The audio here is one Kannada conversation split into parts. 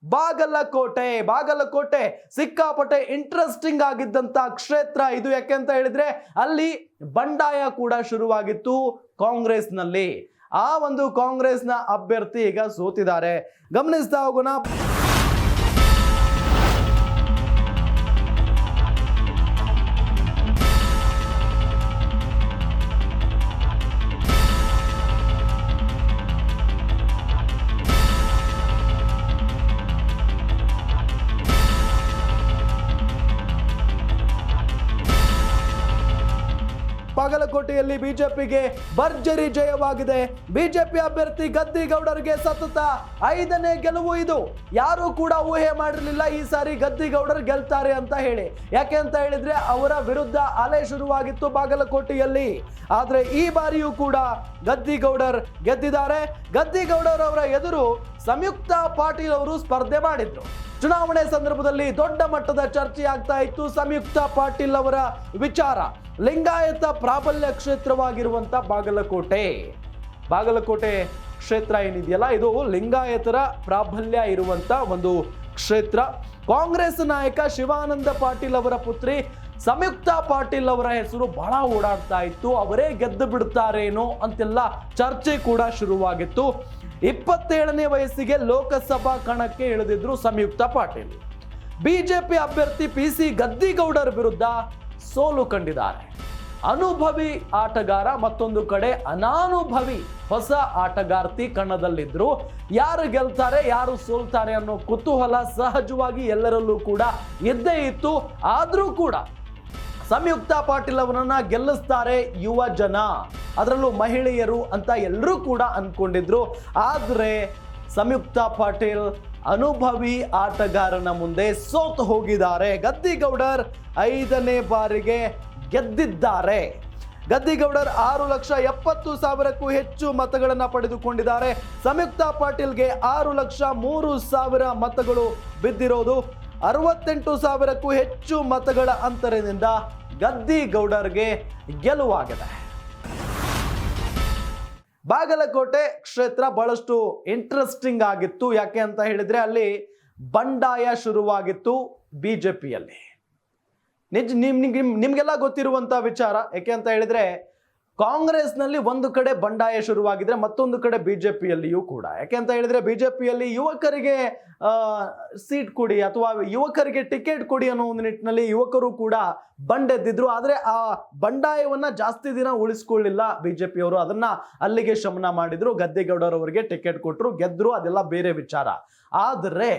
ಬಾಗಲಕೋಟೆ ಸಿಕ್ಕಾಪಟ್ಟೆ ಇಂಟ್ರೆಸ್ಟಿಂಗ್ ಆಗಿದ್ದಂತ ಕ್ಷೇತ್ರ ಇದು. ಯಾಕೆ ಅಂತ ಹೇಳಿದ್ರೆ ಅಲ್ಲಿ ಬಂಡಾಯ ಕೂಡ ಶುರುವಾಗಿತ್ತು ಕಾಂಗ್ರೆಸ್ನಲ್ಲಿ. ಆ ಒಂದು ಕಾಂಗ್ರೆಸ್ನ ಅಭ್ಯರ್ಥಿ ಈಗ ಸೋತಿದ್ದಾರೆ. ಗಮನಿಸ್ತಾ ಹೋಗೋಣ. ಬಾಗಲಕೋಟೆಯಲ್ಲಿ ಬಿಜೆಪಿಗೆ ಭರ್ಜರಿ ಜಯವಾಗಿದೆ. ಬಿಜೆಪಿ ಅಭ್ಯರ್ಥಿ ಗದ್ದಿಗೌಡರಿಗೆ ಸತತ 5ನೇ ಗೆಲುವು ಇದು. ಯಾರು ಕೂಡ ಊಹೆ ಮಾಡಿರಲಿಲ್ಲ ಈ ಸಾರಿ ಗದ್ದಿಗೌಡರು ಗೆಲ್ತಾರೆ ಅಂತ ಹೇಳಿ. ಯಾಕೆ ಅಂತ ಹೇಳಿದ್ರೆ ಅವರ ವಿರುದ್ಧ ಅಲೆ ಶುರುವಾಗಿತ್ತು ಬಾಗಲಕೋಟೆಯಲ್ಲಿ. ಆದ್ರೆ ಈ ಬಾರಿಯೂ ಕೂಡ ಗದ್ದಿಗೌಡರ್ ಗೆದ್ದಿದ್ದಾರೆ. ಗದ್ದಿಗೌಡರ್ ಅವರ ಎದುರು ಸಂಯುಕ್ತ ಪಾಟೀಲ್ ಅವರು ಸ್ಪರ್ಧೆ ಮಾಡಿದ್ರು. ಚುನಾವಣೆ ಸಂದರ್ಭದಲ್ಲಿ ದೊಡ್ಡ ಮಟ್ಟದ ಚರ್ಚೆ ಆಗ್ತಾ ಇತ್ತು ಸಂಯುಕ್ತ ಪಾಟೀಲ್ ಅವರ ವಿಚಾರ. ಲಿಂಗಾಯತ ಪ್ರಾಬಲ್ಯ ಕ್ಷೇತ್ರವಾಗಿರುವಂತ ಬಾಗಲಕೋಟೆ ಕ್ಷೇತ್ರ ಏನಿದೆಯಲ್ಲ, ಇದು ಲಿಂಗಾಯತರ ಪ್ರಾಬಲ್ಯ ಇರುವಂತ ಒಂದು ಕ್ಷೇತ್ರ. ಕಾಂಗ್ರೆಸ್ ನಾಯಕ ಶಿವಾನಂದ ಪಾಟೀಲ್ ಅವರ ಪುತ್ರಿ ಸಂಯುಕ್ತ ಪಾಟೀಲ್ ಅವರ ಹೆಸರು ಬಹಳ ಓಡಾಡ್ತಾ ಇತ್ತು. ಅವರೇ ಗೆದ್ದು ಬಿಡ್ತಾರೇನೋ ಅಂತೆಲ್ಲ ಚರ್ಚೆ ಕೂಡ ಶುರುವಾಗಿತ್ತು. 27ನೇ ವಯಸ್ಸಿಗೆ ಲೋಕಸಭಾ ಕಣಕ್ಕೆ ಇಳಿದಿದ್ರು ಸಂಯುಕ್ತ ಪಾಟೀಲ್. ಬಿಜೆಪಿ ಅಭ್ಯರ್ಥಿ PC ಗದ್ದಿಗೌಡರ್ ವಿರುದ್ಧ ಸೋಲು ಕಂಡಿದ್ದಾರೆ. ಅನುಭವಿ ಆಟಗಾರ, ಮತ್ತೊಂದು ಕಡೆ ಅನಾನುಭವಿ ಹೊಸ ಆಟಗಾರ್ತಿ ಕಣದಲ್ಲಿದ್ರು. ಯಾರು ಗೆಲ್ತಾರೆ ಯಾರು ಸೋಲ್ತಾರೆ ಅನ್ನೋ ಕುತೂಹಲ ಸಹಜವಾಗಿ ಎಲ್ಲರಲ್ಲೂ ಕೂಡ ಇದ್ದೇ ಇತ್ತು. ಆದ್ರೂ ಕೂಡ ಸಂಯುಕ್ತ ಪಾಟೀಲ್ ಅವರನ್ನ ಗೆಲ್ಲಿಸ್ತಾರೆ ಯುವ ಜನ, ಅದರಲ್ಲೂ ಮಹಿಳೆಯರು ಅಂತ ಎಲ್ಲರೂ ಕೂಡ ಅನ್ಕೊಂಡಿದ್ರು. ಆದ್ರೆ ಸಂಯುಕ್ತ ಪಾಟೀಲ್ ಅನುಭವಿ ಆಟಗಾರನ ಮುಂದೆ ಸೋತು ಹೋಗಿದ್ದಾರೆ. ಗದ್ದಿಗೌಡರ್ 5ನೇ ಬಾರಿಗೆ ಗೆದ್ದಿದ್ದಾರೆ. ಗದ್ದಿಗೌಡರ್ 6,70,000ಕ್ಕೂ ಹೆಚ್ಚು ಮತಗಳನ್ನು ಪಡೆದುಕೊಂಡಿದ್ದಾರೆ. ಸಂಯುಕ್ತ ಪಾಟೀಲ್ಗೆ 6,03,000 ಮತಗಳು ಬಿದ್ದಿರೋದು. 68,000ಕ್ಕೂ ಹೆಚ್ಚು ಮತಗಳ ಅಂತರದಿಂದ ಗದ್ದಿಗೌಡರ್ಗೆ ಗೆಲುವಾಗಿದೆ. ಬಾಗಲಕೋಟೆ ಕ್ಷೇತ್ರ ಬಹಳಷ್ಟು ಇಂಟ್ರೆಸ್ಟಿಂಗ್ ಆಗಿತ್ತು. ಯಾಕೆ ಅಂತ ಹೇಳಿದ್ರೆ ಅಲ್ಲಿ ಬಂಡಾಯ ಶುರುವಾಗಿತ್ತು ಬಿಜೆಪಿಯಲ್ಲಿ. ನಿಮ್ಗೆಲ್ಲ ಗೊತ್ತಿರುವಂತ ವಿಚಾರ. ಯಾಕೆ ಅಂತ ಹೇಳಿದ್ರೆ ಕಾಂಗ್ರೆಸ್ನಲ್ಲಿ ಒಂದು ಕಡೆ ಬಂಡಾಯ ಶುರುವಾಗಿದ್ರೆ ಮತ್ತೊಂದು ಕಡೆ ಬಿಜೆಪಿಯಲ್ಲಿಯೂ ಕೂಡ. ಯಾಕೆ ಅಂತ ಹೇಳಿದ್ರೆ ಬಿಜೆಪಿಯಲ್ಲಿ ಯುವಕರಿಗೆ ಸೀಟ್ ಕೊಡಿ ಅಥವಾ ಯುವಕರಿಗೆ ಟಿಕೆಟ್ ಕೊಡಿ ಅನ್ನೋ ಒಂದು ನಿಟ್ಟಿನಲ್ಲಿ ಯುವಕರು ಕೂಡ ಬಂಡೆದ್ದಿದ್ರು. ಆದ್ರೆ ಆ ಬಂಡಾಯವನ್ನ ಜಾಸ್ತಿ ದಿನ ಉಳಿಸ್ಕೊಳ್ಳಿಲ್ಲ ಬಿಜೆಪಿಯವರು. ಅದನ್ನ ಅಲ್ಲಿಗೆ ಶಮನ ಮಾಡಿದ್ರು. ಗದ್ದಿಗೌಡರ್ ಅವರಿಗೆ ಟಿಕೆಟ್ ಕೊಟ್ಟರು, ಗೆದ್ರು, ಅದೆಲ್ಲ ಬೇರೆ ವಿಚಾರ. ಆದ್ರೆ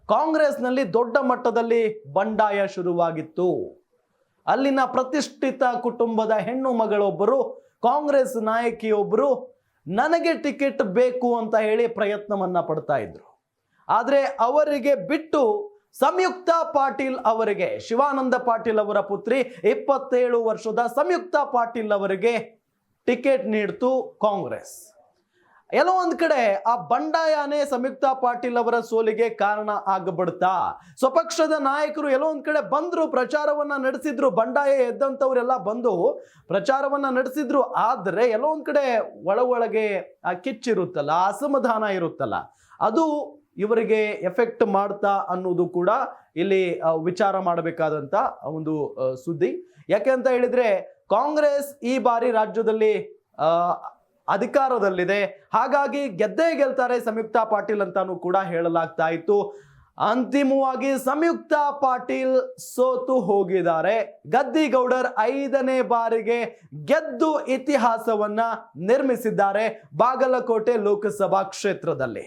ಕಾಂಗ್ರೆಸ್ನಲ್ಲಿ ದೊಡ್ಡ ಮಟ್ಟದಲ್ಲಿ ಬಂಡಾಯ ಶುರುವಾಗಿತ್ತು. ಅಲ್ಲಿನ ಪ್ರತಿಷ್ಠಿತ ಕುಟುಂಬದ ಹೆಣ್ಣು ಮಗಳೊಬ್ಬರು, ಕಾಂಗ್ರೆಸ್ ನಾಯಕಿಯೊಬ್ಬರು ನನಗೆ ಟಿಕೆಟ್ ಬೇಕು ಅಂತ ಹೇಳಿ ಪ್ರಯತ್ನವನ್ನ ಪಡ್ತಾ ಇದ್ರು. ಆದ್ರೆ ಅವರಿಗೆ ಬಿಟ್ಟು ಸಂಯುಕ್ತ ಪಾಟೀಲ್ ಅವರಿಗೆ, ಶಿವಾನಂದ ಪಾಟೀಲ್ ಅವರ ಪುತ್ರಿ 27 ವರ್ಷದ ಸಂಯುಕ್ತ ಪಾಟೀಲ್ ಅವರಿಗೆ ಟಿಕೆಟ್ ನೀಡ್ತು ಕಾಂಗ್ರೆಸ್. ಎಲ್ಲೋ ಒಂದ್ ಕಡೆ ಆ ಬಂಡಾಯನೇ ಸಂಯುಕ್ತ ಪಾಟೀಲ್ ಅವರ ಸೋಲಿಗೆ ಕಾರಣ ಆಗಬಿಡ್ತಾ. ಸ್ವಪಕ್ಷದ ನಾಯಕರು ಎಲ್ಲೋ ಒಂದ್ ಕಡೆ ಬಂದ್ರು, ಪ್ರಚಾರವನ್ನ ನಡೆಸಿದ್ರು. ಬಂಡಾಯ ಎದ್ದಂಥವರೆಲ್ಲ ಬಂದು ಪ್ರಚಾರವನ್ನ ನಡೆಸಿದ್ರು. ಆದ್ರೆ ಎಲ್ಲೋ ಒಂದ್ ಕಡೆ ಒಳಗೆ ಆ ಕಿಚ್ಚಿರುತ್ತಲ್ಲ, ಅಸಮಾಧಾನ ಇರುತ್ತಲ್ಲ, ಅದು ಇವರಿಗೆ ಎಫೆಕ್ಟ್ ಮಾಡ್ತಾ ಅನ್ನೋದು ಕೂಡ ಇಲ್ಲಿ ವಿಚಾರ ಮಾಡಬೇಕಾದಂತ ಒಂದು ಸುದ್ದಿ. ಯಾಕೆ ಅಂತ ಹೇಳಿದ್ರೆ ಕಾಂಗ್ರೆಸ್ ಈ ಬಾರಿ ರಾಜ್ಯದಲ್ಲಿ ಅಧಿಕಾರದಲ್ಲಿದೆ. ಹಾಗಾಗಿ ಗೆದ್ದೇ ಗೆಲ್ತಾರೆ ಸಂಯುಕ್ತ ಪಾಟೀಲ್ ಅಂತಾನೂ ಕೂಡ ಹೇಳಲಾಗ್ತಾ ಇತ್ತು. ಅಂತಿಮವಾಗಿ ಸಂಯುಕ್ತ ಪಾಟೀಲ್ ಸೋತು ಹೋಗಿದ್ದಾರೆ. ಗದ್ದಿಗೌಡರ್ 5ನೇ ಬಾರಿಗೆ ಗೆದ್ದು ಇತಿಹಾಸವನ್ನ ನಿರ್ಮಿಸಿದ್ದಾರೆ ಬಾಗಲಕೋಟೆ ಲೋಕಸಭಾ ಕ್ಷೇತ್ರದಲ್ಲಿ.